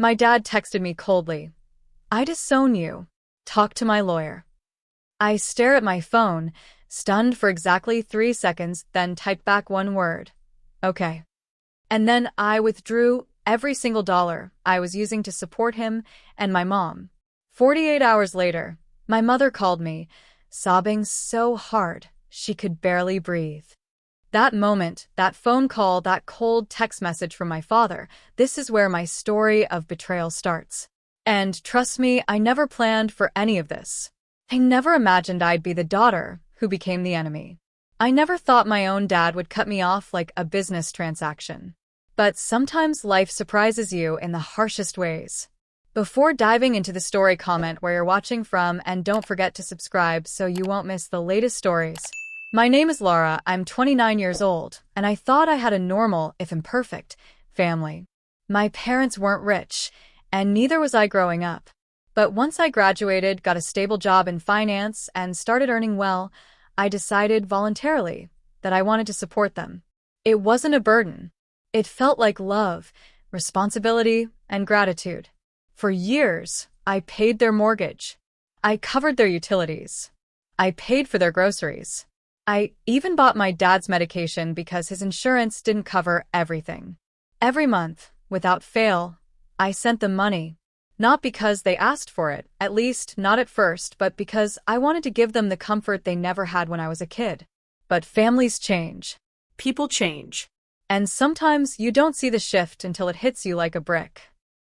My dad texted me coldly. I disown you. Talk to my lawyer. I stare at my phone, stunned for exactly 3 seconds, then type back one word. Okay. And then I withdrew every single dollar I was using to support him and my mom. 48 hours later, my mother called me, sobbing so hard she could barely breathe. That moment, that phone call, that cold text message from my father, this is where my story of betrayal starts. And trust me, I never planned for any of this. I never imagined I'd be the daughter who became the enemy. I never thought my own dad would cut me off like a business transaction. But sometimes life surprises you in the harshest ways. Before diving into the story, comment where you're watching from and don't forget to subscribe so you won't miss the latest stories. My name is Laura, I'm 29 years old, and I thought I had a normal, if imperfect, family. My parents weren't rich, and neither was I growing up. But once I graduated, got a stable job in finance, and started earning well, I decided voluntarily that I wanted to support them. It wasn't a burden. It felt like love, responsibility, and gratitude. For years, I paid their mortgage. I covered their utilities. I paid for their groceries. I even bought my dad's medication because his insurance didn't cover everything. Every month, without fail, I sent them money. Not because they asked for it, at least not at first, but because I wanted to give them the comfort they never had when I was a kid. But families change. People change. And sometimes you don't see the shift until it hits you like a brick.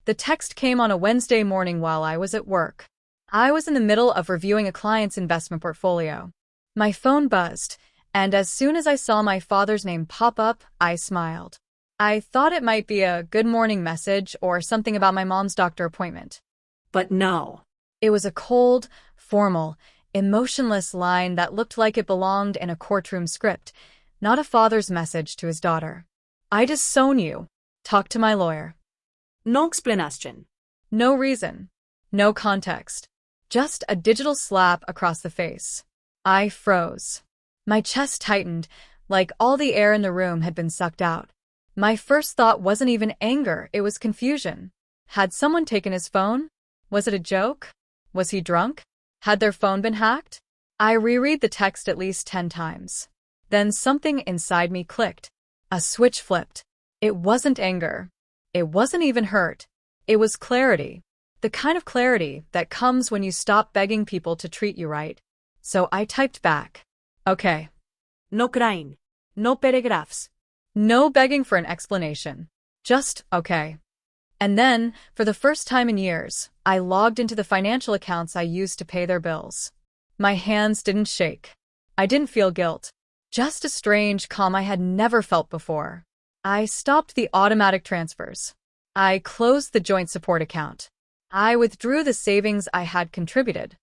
The text came on a Wednesday morning while I was at work. I was in the middle of reviewing a client's investment portfolio. My phone buzzed, and as soon as I saw my father's name pop up, I smiled. I thought it might be a good morning message or something about my mom's doctor appointment. But no. It was a cold, formal, emotionless line that looked like it belonged in a courtroom script, not a father's message to his daughter. I disown you. Talk to my lawyer. No explanation. No reason. No context. Just a digital slap across the face. I froze. My chest tightened, like all the air in the room had been sucked out. My first thought wasn't even anger, it was confusion. Had someone taken his phone? Was it a joke? Was he drunk? Had their phone been hacked? I reread the text at least 10 times. Then something inside me clicked. A switch flipped. It wasn't anger. It wasn't even hurt. It was clarity. The kind of clarity that comes when you stop begging people to treat you right. So I typed back. Okay. No crying. No paragraphs. No begging for an explanation. Just, okay. And then, for the first time in years, I logged into the financial accounts I used to pay their bills. My hands didn't shake. I didn't feel guilt. Just a strange calm I had never felt before. I stopped the automatic transfers. I closed the joint support account. I withdrew the savings I had contributed.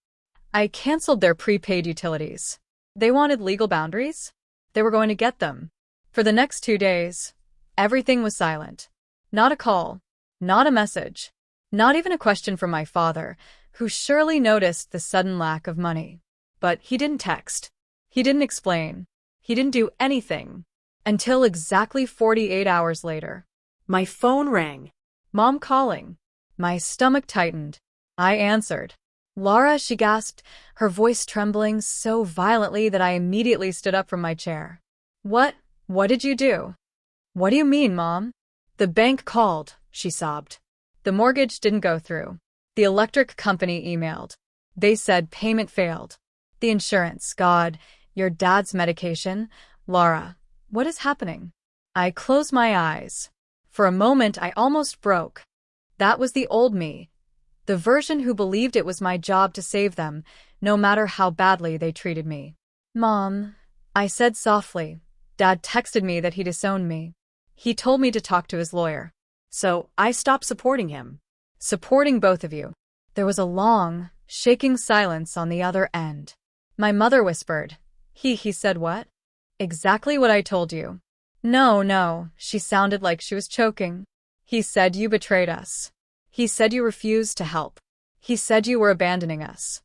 I canceled their prepaid utilities. They wanted legal boundaries? They were going to get them. For the next 2 days, everything was silent. Not a call, not a message, not even a question from my father, who surely noticed the sudden lack of money. But he didn't text. He didn't explain. He didn't do anything. Until exactly 48 hours later. My phone rang. Mom calling. My stomach tightened. I answered. Laura, she gasped, her voice trembling so violently that I immediately stood up from my chair. What did you do? What do you mean, Mom? The bank called, she sobbed. The mortgage didn't go through. The electric company emailed. They said payment failed. The insurance, God, your dad's medication. Laura, what is happening? I closed my eyes. For a moment, I almost broke. That was the old me. The version who believed it was my job to save them, no matter how badly they treated me. Mom, I said softly. Dad texted me that he disowned me. He told me to talk to his lawyer. So I stopped supporting him. Supporting both of you. There was a long, shaking silence on the other end. My mother whispered. He said what? Exactly what I told you. No, she sounded like she was choking. He said you betrayed us. He said you refused to help. He said you were abandoning us.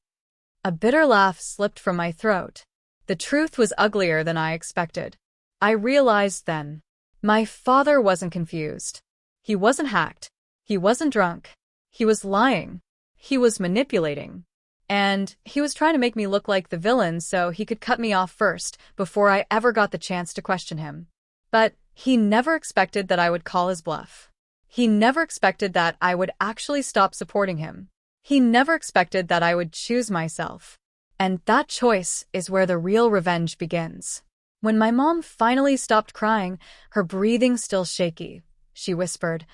A bitter laugh slipped from my throat. The truth was uglier than I expected. I realized then. My father wasn't confused. He wasn't hacked. He wasn't drunk. He was lying. He was manipulating. And he was trying to make me look like the villain so he could cut me off first before I ever got the chance to question him. But he never expected that I would call his bluff. He never expected that I would actually stop supporting him. He never expected that I would choose myself. And that choice is where the real revenge begins. When my mom finally stopped crying, her breathing still shaky, she whispered,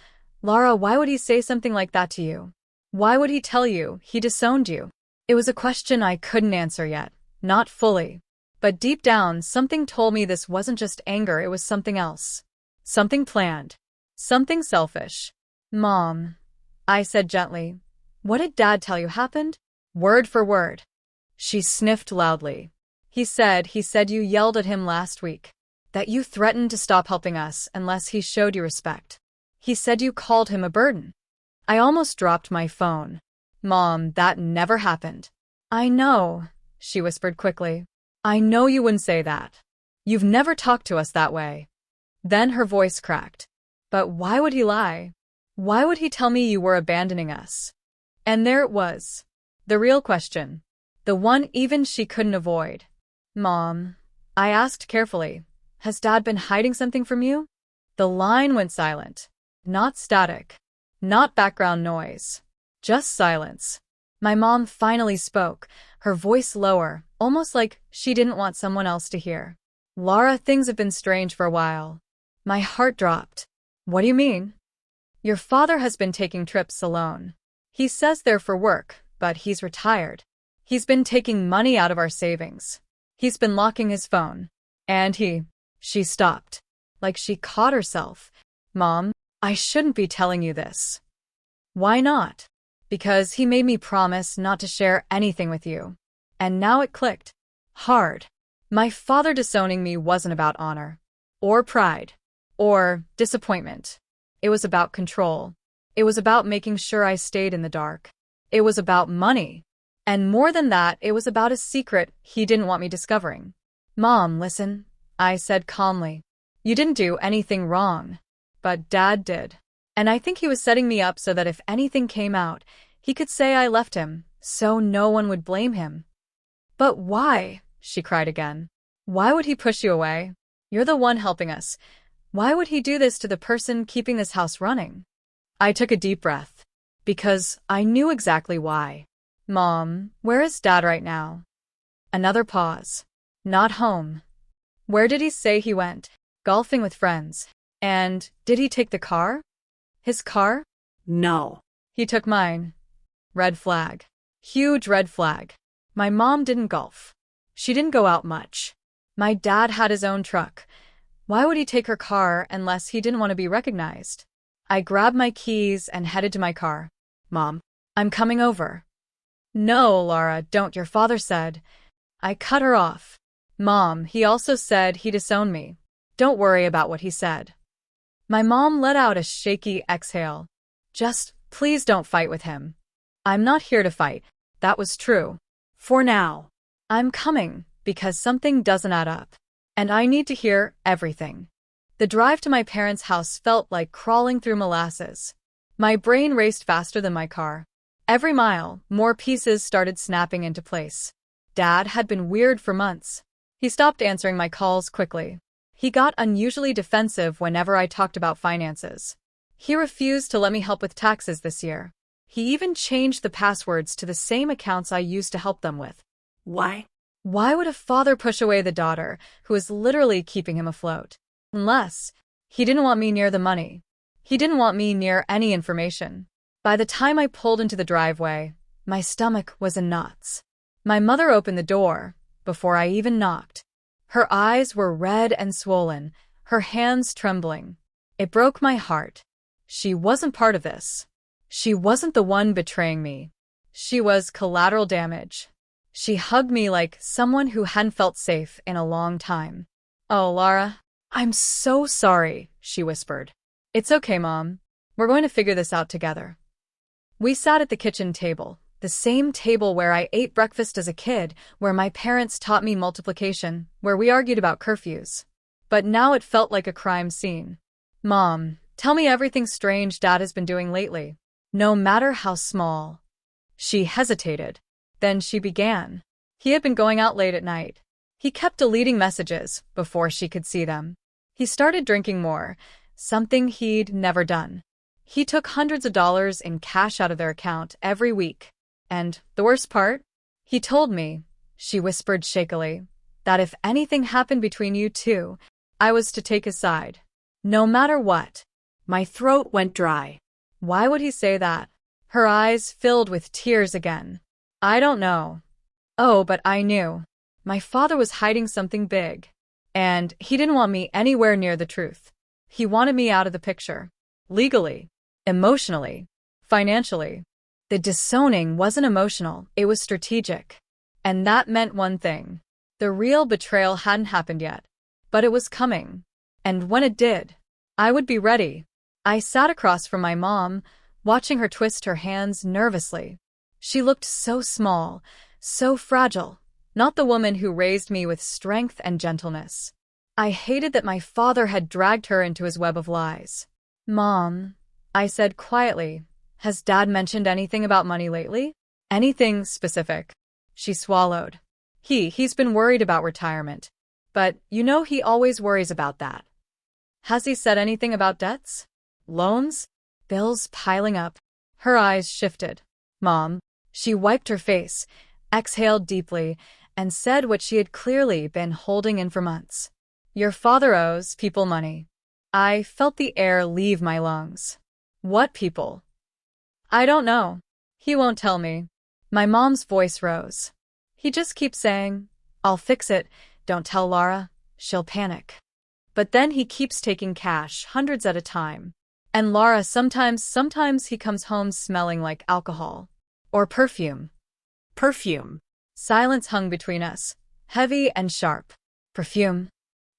"Lara, why would he say something like that to you? Why would he tell you he disowned you?" It was a question I couldn't answer yet, not fully. But deep down, something told me this wasn't just anger, it was something else. Something planned. Something selfish. "Mom," I said gently, "what did Dad tell you happened?" Word for word. She sniffed loudly. He said you yelled at him last week. That you threatened to stop helping us unless he showed you respect. He said you called him a burden." I almost dropped my phone. "Mom, that never happened." "I know," she whispered quickly. "I know you wouldn't say that. You've never talked to us that way." Then her voice cracked. "But why would he lie? Why would he tell me you were abandoning us?" And there it was. The real question. The one even she couldn't avoid. "Mom," I asked carefully, "has Dad been hiding something from you?" The line went silent. Not static. Not background noise. Just silence. My mom finally spoke, her voice lower, almost like she didn't want someone else to hear. "Lara, things have been strange for a while." My heart dropped. "What do you mean?" "Your father has been taking trips alone. He says they're for work, but he's retired. He's been taking money out of our savings. He's been locking his phone. And She stopped. Like she caught herself. "Mom, I shouldn't be telling you this." "Why not?" "Because he made me promise not to share anything with you." And now it clicked. Hard. My father disowning me wasn't about honor. Or pride. Or disappointment. It was about control. It was about making sure I stayed in the dark. It was about money. And more than that, it was about a secret he didn't want me discovering. "Mom, listen," I said calmly. "You didn't do anything wrong. But Dad did. And I think he was setting me up so that if anything came out, he could say I left him, so no one would blame him." "But why?" she cried again. "Why would he push you away? You're the one helping us. Why would he do this to the person keeping this house running?" I took a deep breath. Because I knew exactly why. "Mom, where is Dad right now?" Another pause. "Not home." "Where did he say he went?" "Golfing with friends." "And did he take the car?" "His car?" "No." "He took mine." Red flag. Huge red flag. My mom didn't golf. She didn't go out much. My dad had his own truck. Why would he take her car unless he didn't want to be recognized? I grabbed my keys and headed to my car. "Mom, I'm coming over." "No, Lara, don't. Your father said." I cut her off. "Mom, he also said he disowned me. Don't worry about what he said." My mom let out a shaky exhale. "Just, please don't fight with him." "I'm not here to fight." That was true. For now. "I'm coming, because something doesn't add up. And I need to hear everything." The drive to my parents' house felt like crawling through molasses. My brain raced faster than my car. Every mile, more pieces started snapping into place. Dad had been weird for months. He stopped answering my calls quickly. He got unusually defensive whenever I talked about finances. He refused to let me help with taxes this year. He even changed the passwords to the same accounts I used to help them with. Why? Why would a father push away the daughter who is literally keeping him afloat? Unless he didn't want me near the money. He didn't want me near any information. By the time I pulled into the driveway, my stomach was in knots. My mother opened the door before I even knocked. Her eyes were red and swollen, her hands trembling. It broke my heart. She wasn't part of this. She wasn't the one betraying me. She was collateral damage. She hugged me like someone who hadn't felt safe in a long time. "Oh, Lara, I'm so sorry," she whispered. "It's okay, Mom. We're going to figure this out together." We sat at the kitchen table, the same table where I ate breakfast as a kid, where my parents taught me multiplication, where we argued about curfews. But now it felt like a crime scene. "Mom, Tell me everything strange Dad has been doing lately, no matter how small. She hesitated. Then she began. He had been going out late at night. He kept deleting messages before she could see them. He started drinking more, something he'd never done. He took hundreds of dollars in cash out of their account every week. And the worst part? He told me, she whispered shakily, that if anything happened between you two, I was to take his side. No matter what. My throat went dry. Why would he say that? Her eyes filled with tears again. I don't know. Oh, but I knew. My father was hiding something big. And he didn't want me anywhere near the truth. He wanted me out of the picture. Legally. Emotionally. Financially. The disowning wasn't emotional, it was strategic. And that meant one thing. The real betrayal hadn't happened yet. But it was coming. And when it did, I would be ready. I sat across from my mom, watching her twist her hands nervously. She looked so small, so fragile, not the woman who raised me with strength and gentleness. I hated that my father had dragged her into his web of lies. Mom, I said quietly, has Dad mentioned anything about money lately? Anything specific? She swallowed. He's been worried about retirement. But you know he always worries about that. Has he said anything about debts? Loans? Bills piling up. Her eyes shifted. Mom. She wiped her face, exhaled deeply, and said what she had clearly been holding in for months. Your father owes people money. I felt the air leave my lungs. What people? I don't know. He won't tell me. My mom's voice rose. He just keeps saying, I'll fix it, don't tell Laura, she'll panic. But then he keeps taking cash, hundreds at a time. And Laura, sometimes he comes home smelling like alcohol. Or perfume. Perfume. Silence hung between us, heavy and sharp. Perfume.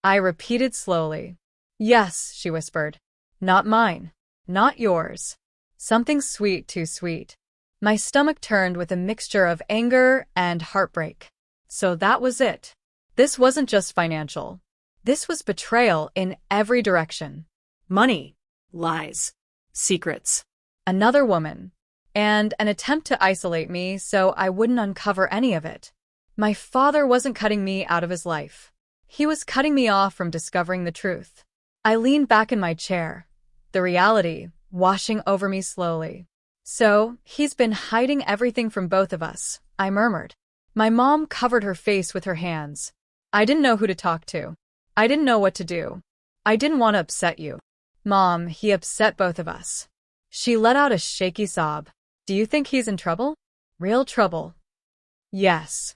I repeated slowly. Yes, she whispered. Not mine. Not yours. Something sweet, too sweet. My stomach turned with a mixture of anger and heartbreak. So that was it. This wasn't just financial. This was betrayal in every direction. Money. Lies. Secrets. Another woman. And an attempt to isolate me so I wouldn't uncover any of it. My father wasn't cutting me out of his life. He was cutting me off from discovering the truth. I leaned back in my chair, the reality washing over me slowly. So, he's been hiding everything from both of us, I murmured. My mom covered her face with her hands. I didn't know who to talk to. I didn't know what to do. I didn't want to upset you. Mom, he upset both of us. She let out a shaky sob. Do you think he's in trouble? Real trouble? Yes.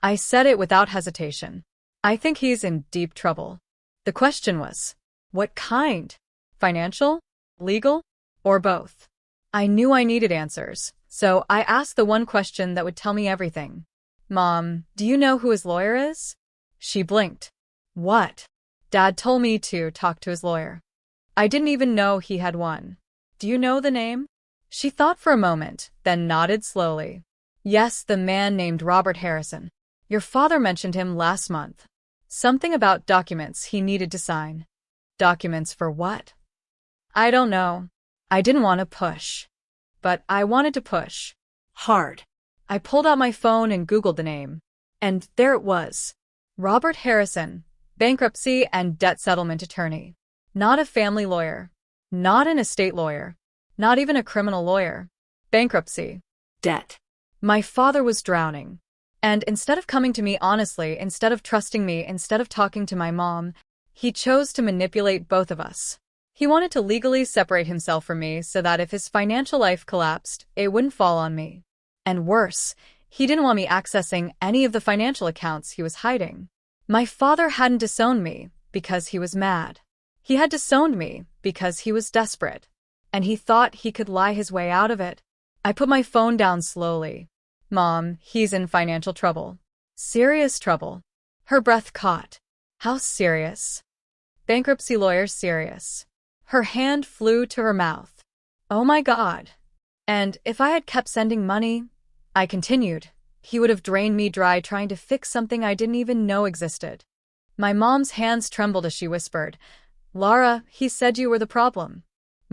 I said it without hesitation. I think he's in deep trouble. The question was, what kind? Financial? Legal? Or both? I knew I needed answers, so I asked the one question that would tell me everything. Mom, do you know who his lawyer is? She blinked. What? Dad told me to talk to his lawyer. I didn't even know he had one. Do you know the name? She thought for a moment, then nodded slowly. Yes, the man named Robert Harrison. Your father mentioned him last month. Something about documents he needed to sign. Documents for what? I don't know. I didn't want to push. But I wanted to push. Hard. I pulled out my phone and Googled the name. And there it was. Robert Harrison, bankruptcy and debt settlement attorney. Not a family lawyer. Not an estate lawyer. Not even a criminal lawyer. Bankruptcy. Debt. My father was drowning. And instead of coming to me honestly, instead of trusting me, instead of talking to my mom, he chose to manipulate both of us. He wanted to legally separate himself from me so that if his financial life collapsed, it wouldn't fall on me. And worse, he didn't want me accessing any of the financial accounts he was hiding. My father hadn't disowned me because he was mad. He had disowned me because he was desperate. And he thought he could lie his way out of it. I put my phone down slowly. Mom, he's in financial trouble. Serious trouble. Her breath caught. How serious? Bankruptcy lawyer serious. Her hand flew to her mouth. Oh my God. And if I had kept sending money, I continued, he would have drained me dry trying to fix something I didn't even know existed. My mom's hands trembled as she whispered, Laura, he said you were the problem.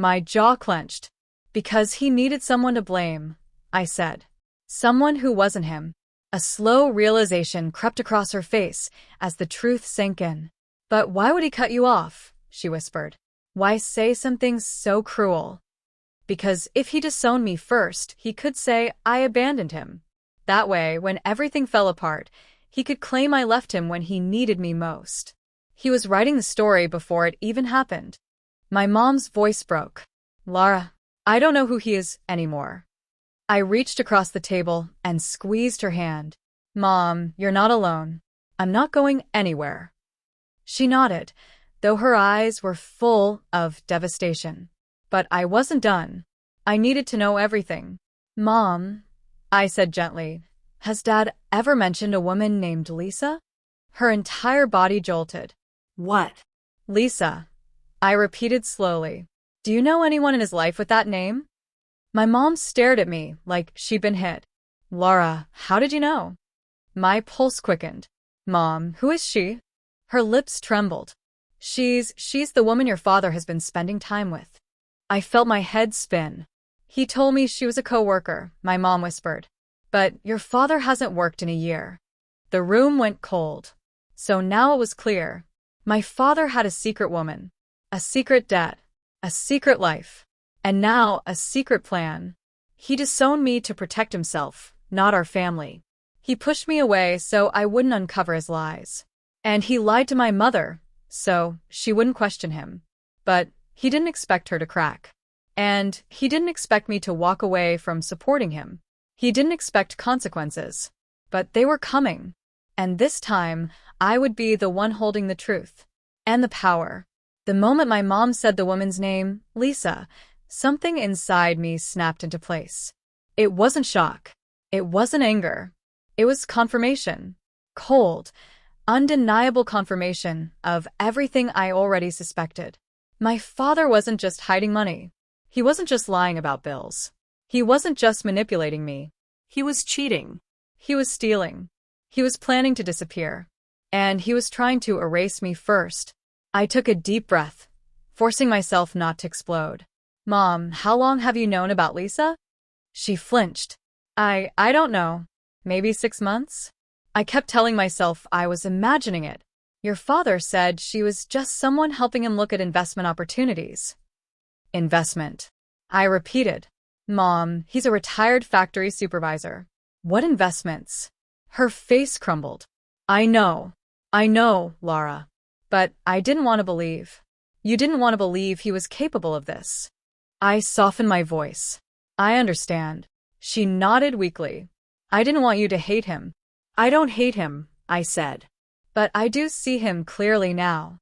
My jaw clenched. Because he needed someone to blame, I said. Someone who wasn't him. A slow realization crept across her face as the truth sank in. But why would he cut you off? She whispered. Why say something so cruel? Because if he disowned me first, he could say I abandoned him. That way, when everything fell apart, he could claim I left him when he needed me most. He was writing the story before it even happened. My mom's voice broke. Lara, I don't know who he is anymore. I reached across the table and squeezed her hand. Mom, you're not alone. I'm not going anywhere. She nodded, though her eyes were full of devastation. But I wasn't done. I needed to know everything. Mom, I said gently, has Dad ever mentioned a woman named Lisa? Her entire body jolted. What? Lisa, I repeated slowly. Do you know anyone in his life with that name? My mom stared at me like she'd been hit. Laura, how did you know? My pulse quickened. Mom, who is she? Her lips trembled. She's the woman your father has been spending time with. I felt my head spin. He told me she was a coworker, my mom whispered. But your father hasn't worked in a year. The room went cold. So now it was clear. My father had a secret woman, a secret debt, a secret life, and now a secret plan. He disowned me to protect himself, not our family. He pushed me away so I wouldn't uncover his lies. And he lied to my mother, so she wouldn't question him. But he didn't expect her to crack. And he didn't expect me to walk away from supporting him. He didn't expect consequences. But they were coming. And this time, I would be the one holding the truth. And the power. The moment my mom said the woman's name, Lisa, something inside me snapped into place. It wasn't shock. It wasn't anger. It was confirmation. Cold, undeniable confirmation of everything I already suspected. My father wasn't just hiding money. He wasn't just lying about bills. He wasn't just manipulating me. He was cheating. He was stealing. He was planning to disappear. And he was trying to erase me first. I took a deep breath, forcing myself not to explode. Mom, how long have you known about Lisa? She flinched. I don't know. Maybe 6 months? I kept telling myself I was imagining it. Your father said she was just someone helping him look at investment opportunities. Investment. I repeated. Mom, he's a retired factory supervisor. What investments? Her face crumbled. I know, Laura. But I didn't want to believe. You didn't want to believe he was capable of this. I softened my voice. I understand. She nodded weakly. I didn't want you to hate him. I don't hate him, I said. But I do see him clearly now.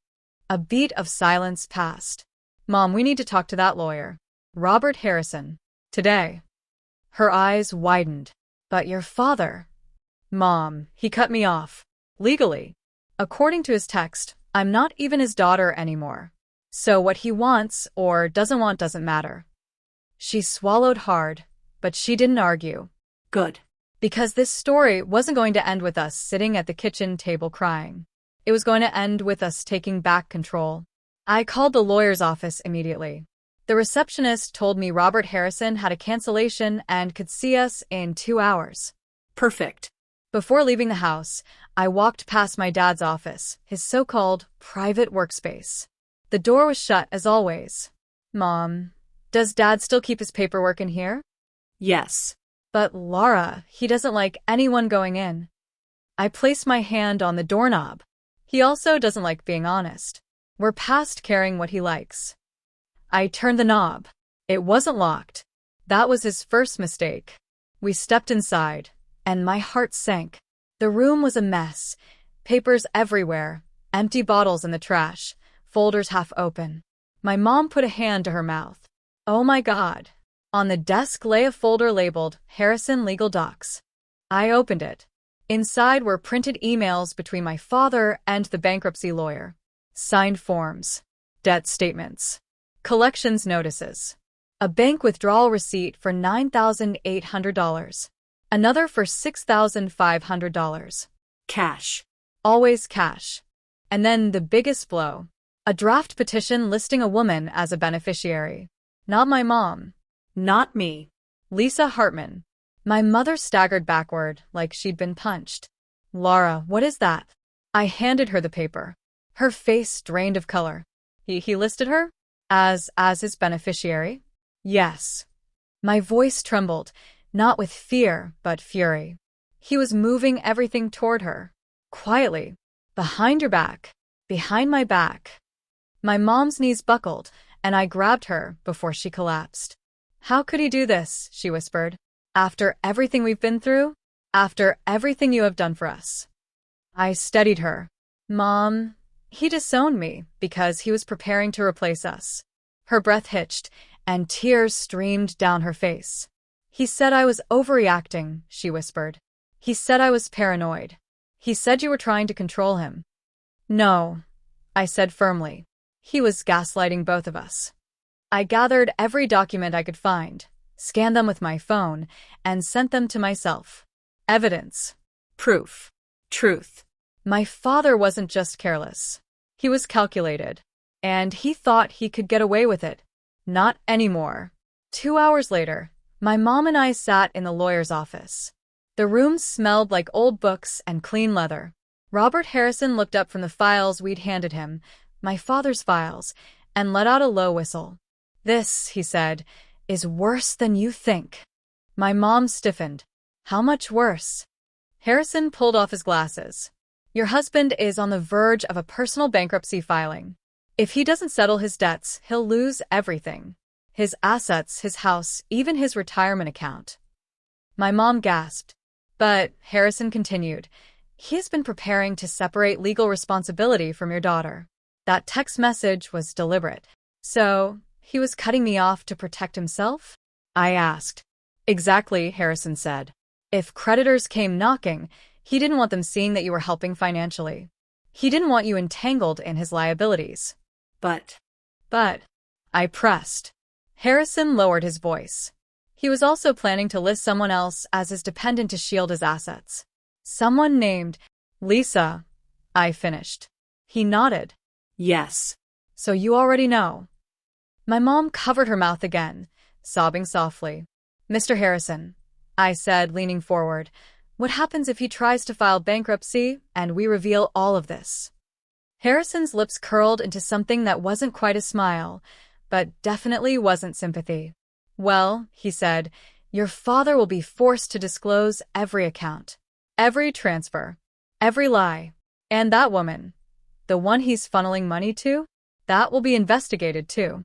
A beat of silence passed. Mom, we need to talk to that lawyer. Robert Harrison. Today. Her eyes widened. But your father. Mom, he cut me off. Legally. According to his text, I'm not even his daughter anymore. So what he wants or doesn't want doesn't matter. She swallowed hard, but she didn't argue. Good. Because this story wasn't going to end with us sitting at the kitchen table crying. It was going to end with us taking back control. I called the lawyer's office immediately. The receptionist told me Robert Harrison had a cancellation and could see us in 2 hours. Perfect. Before leaving the house, I walked past my dad's office, his so-called private workspace. The door was shut as always. Mom, does Dad still keep his paperwork in here? Yes. But Laura, he doesn't like anyone going in. I placed my hand on the doorknob. He also doesn't like being honest. We're past caring what he likes. I turned the knob. It wasn't locked. That was his first mistake. We stepped inside, and my heart sank. The room was a mess. Papers everywhere, empty bottles in the trash, folders half open. My mom put a hand to her mouth. Oh my God. On the desk lay a folder labeled Harrison Legal Docs. I opened it. Inside were printed emails between my father and the bankruptcy lawyer. Signed forms. Debt statements. Collections notices. A bank withdrawal receipt for $9,800. Another for $6,500. Cash. Always cash. And then the biggest blow. A draft petition listing a woman as a beneficiary. Not my mom. Not me. Lisa Hartman. My mother staggered backward like she'd been punched. Laura, what is that? I handed her the paper. Her face drained of color. He listed her? As his beneficiary? Yes. My voice trembled, not with fear, but fury. He was moving everything toward her. Quietly. Behind your back. Behind my back. My mom's knees buckled, and I grabbed her before she collapsed. How could he do this? She whispered. After everything we've been through? After everything you have done for us. I steadied her. Mom, he disowned me because he was preparing to replace us. Her breath hitched, and tears streamed down her face. He said I was overreacting, she whispered. He said I was paranoid. He said you were trying to control him. No, I said firmly. He was gaslighting both of us. I gathered every document I could find, scanned them with my phone, and sent them to myself. Evidence. Proof. Truth. My father wasn't just careless. He was calculated. And he thought he could get away with it. Not anymore. 2 hours later, my mom and I sat in the lawyer's office. The room smelled like old books and clean leather. Robert Harrison looked up from the files we'd handed him, my father's files, and let out a low whistle. This, he said, is worse than you think. My mom stiffened. How much worse? Harrison pulled off his glasses. Your husband is on the verge of a personal bankruptcy filing. If he doesn't settle his debts, he'll lose everything. His assets, his house, even his retirement account. My mom gasped. But, Harrison continued, he has been preparing to separate legal responsibility from your daughter. That text message was deliberate. So, he was cutting me off to protect himself? I asked. Exactly, Harrison said. If creditors came knocking, he didn't want them seeing that you were helping financially. He didn't want you entangled in his liabilities. But, I pressed. Harrison lowered his voice. He was also planning to list someone else as his dependent to shield his assets. Someone named Lisa, I finished. He nodded. yes. So you already know. My mom covered her mouth again, sobbing softly. Mr. Harrison, I said, leaning forward, what happens if he tries to file bankruptcy and we reveal all of this? Harrison's lips curled into something that wasn't quite a smile, but definitely wasn't sympathy. Well, he said, your father will be forced to disclose every account, every transfer, every lie. And that woman, the one he's funneling money to, that will be investigated too.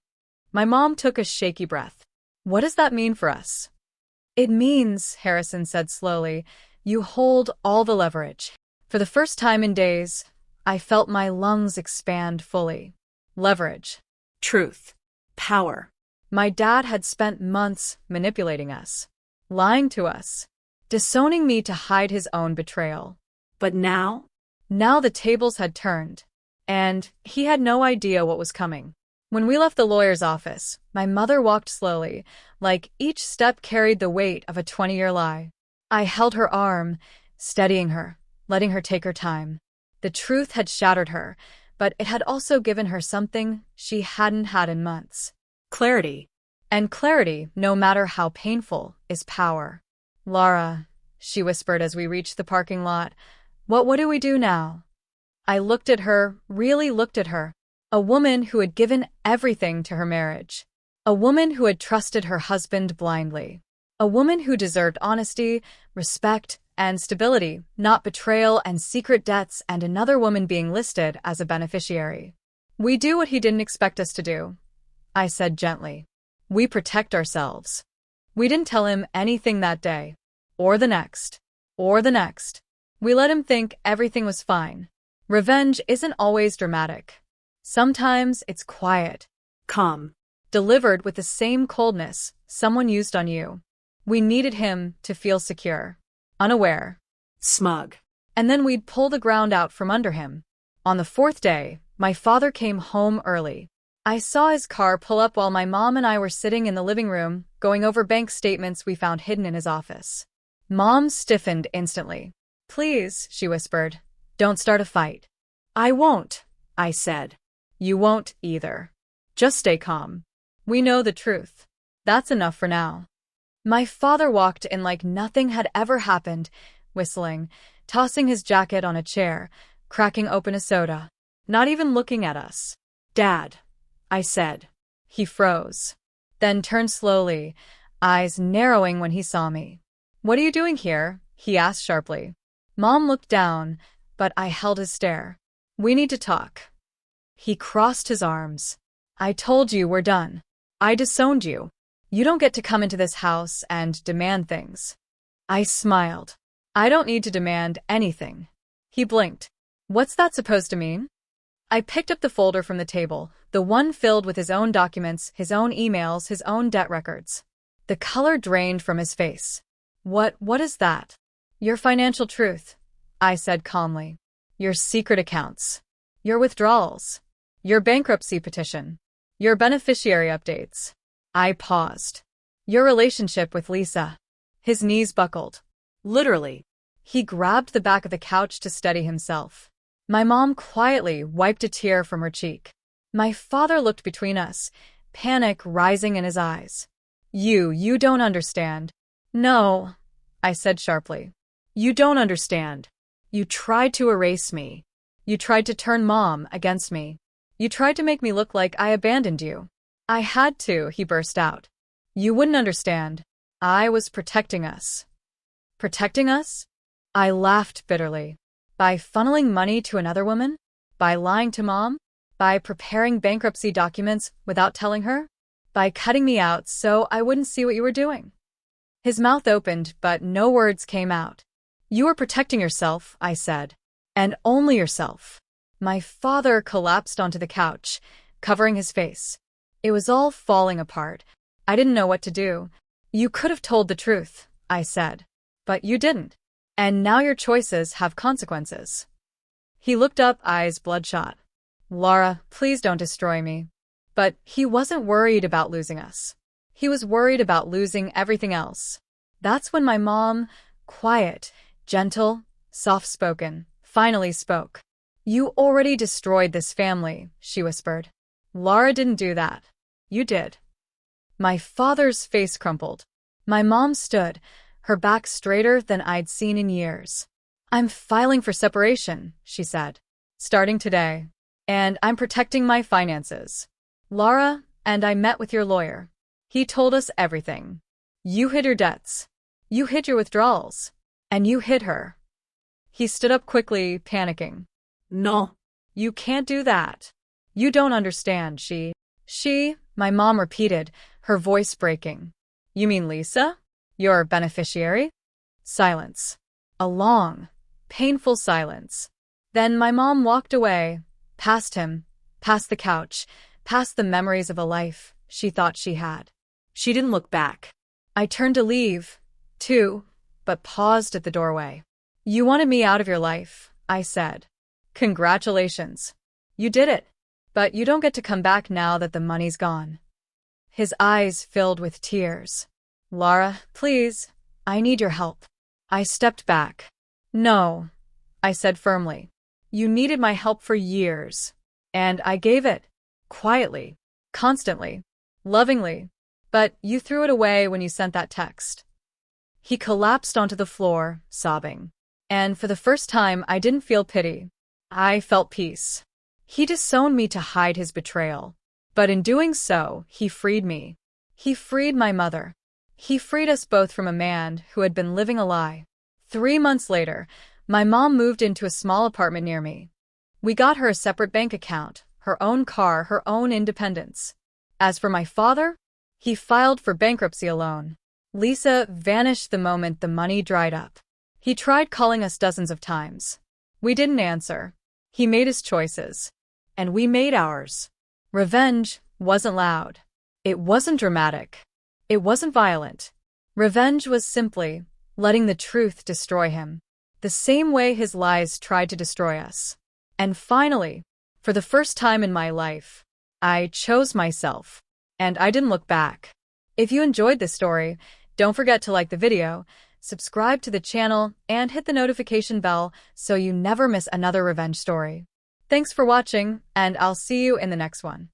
My mom took a shaky breath. What does that mean for us? It means, Harrison said slowly, you hold all the leverage. For the first time in days, I felt my lungs expand fully. Leverage. Truth. Power. My dad had spent months manipulating us, lying to us, disowning me to hide his own betrayal. But now? Now the tables had turned, and he had no idea what was coming. When we left the lawyer's office, my mother walked slowly, like each step carried the weight of a 20-year lie. I held her arm, steadying her, letting her take her time. The truth had shattered her, but it had also given her something she hadn't had in months. Clarity. And clarity, no matter how painful, is power. Laura, she whispered as we reached the parking lot, what do we do now? I looked at her, really looked at her. A woman who had given everything to her marriage. A woman who had trusted her husband blindly. A woman who deserved honesty, respect, and stability, not betrayal and secret debts and another woman being listed as a beneficiary. We do what he didn't expect us to do, I said gently. We protect ourselves. We didn't tell him anything that day, or the next, or the next. We let him think everything was fine. Revenge isn't always dramatic. Sometimes it's quiet. Calm. Delivered with the same coldness someone used on you. We needed him to feel secure, unaware, smug. And then we'd pull the ground out from under him. On the 4th day, my father came home early. I saw his car pull up while my mom and I were sitting in the living room, going over bank statements we found hidden in his office. Mom stiffened instantly. Please, she whispered, don't start a fight. I won't, I said. You won't either. Just stay calm. We know the truth. That's enough for now. My father walked in like nothing had ever happened, whistling, tossing his jacket on a chair, cracking open a soda, not even looking at us. Dad, I said. He froze, then turned slowly, eyes narrowing when he saw me. What are you doing here? He asked sharply. Mom looked down, but I held his stare. We need to talk. He crossed his arms. I told you we're done. I disowned you. You don't get to come into this house and demand things. I smiled. I don't need to demand anything. He blinked. What's that supposed to mean? I picked up the folder from the table, the one filled with his own documents, his own emails, his own debt records. The color drained from his face. What is that? Your financial truth, I said calmly. Your secret accounts. Your withdrawals. Your bankruptcy petition. Your beneficiary updates. I paused. Your relationship with Lisa. His knees buckled. Literally. He grabbed the back of the couch to steady himself. My mom quietly wiped a tear from her cheek. My father looked between us, panic rising in his eyes. You don't understand. No, I said sharply. You don't understand. You tried to erase me. You tried to turn Mom against me. You tried to make me look like I abandoned you. I had to, he burst out. You wouldn't understand. I was protecting us. Protecting us? I laughed bitterly. By funneling money to another woman? By lying to Mom? By preparing bankruptcy documents without telling her? By cutting me out so I wouldn't see what you were doing? His mouth opened, but no words came out. You were protecting yourself, I said. And only yourself. My father collapsed onto the couch, covering his face. It was all falling apart. I didn't know what to do. You could have told the truth, I said. But you didn't. And now your choices have consequences. He looked up, eyes bloodshot. Laura, please don't destroy me. But he wasn't worried about losing us. He was worried about losing everything else. That's when my mom, quiet, gentle, soft-spoken, finally spoke. You already destroyed this family, she whispered. Laura didn't do that. You did. My father's face crumpled. My mom stood, her back straighter than I'd seen in years. I'm filing for separation, she said. Starting today. And I'm protecting my finances. Laura and I met with your lawyer. He told us everything. You hid your debts. You hid your withdrawals. And you hid her. He stood up quickly, panicking. No. You can't do that. You don't understand, She, my mom repeated, her voice breaking. You mean Lisa? Your beneficiary? Silence. A long, painful silence. Then my mom walked away, past him, past the couch, past the memories of a life she thought she had. She didn't look back. I turned to leave, too, but paused at the doorway. You wanted me out of your life, I said. Congratulations. You did it. But you don't get to come back now that the money's gone. His eyes filled with tears. Laura, please, I need your help. I stepped back. No, I said firmly. You needed my help for years. And I gave it. Quietly. Constantly. Lovingly. But you threw it away when you sent that text. He collapsed onto the floor, sobbing. And for the first time, I didn't feel pity. I felt peace. He disowned me to hide his betrayal. But in doing so, he freed me. He freed my mother. He freed us both from a man who had been living a lie. 3 months later, my mom moved into a small apartment near me. We got her a separate bank account, her own car, her own independence. As for my father, he filed for bankruptcy alone. Lisa vanished the moment the money dried up. He tried calling us dozens of times. We didn't answer. He made his choices. And we made ours. Revenge wasn't loud. It wasn't dramatic. It wasn't violent. Revenge was simply letting the truth destroy him, the same way his lies tried to destroy us. And finally, for the first time in my life, I chose myself, and I didn't look back. If you enjoyed this story, don't forget to like the video, subscribe to the channel, and hit the notification bell so you never miss another revenge story. Thanks for watching, and I'll see you in the next one.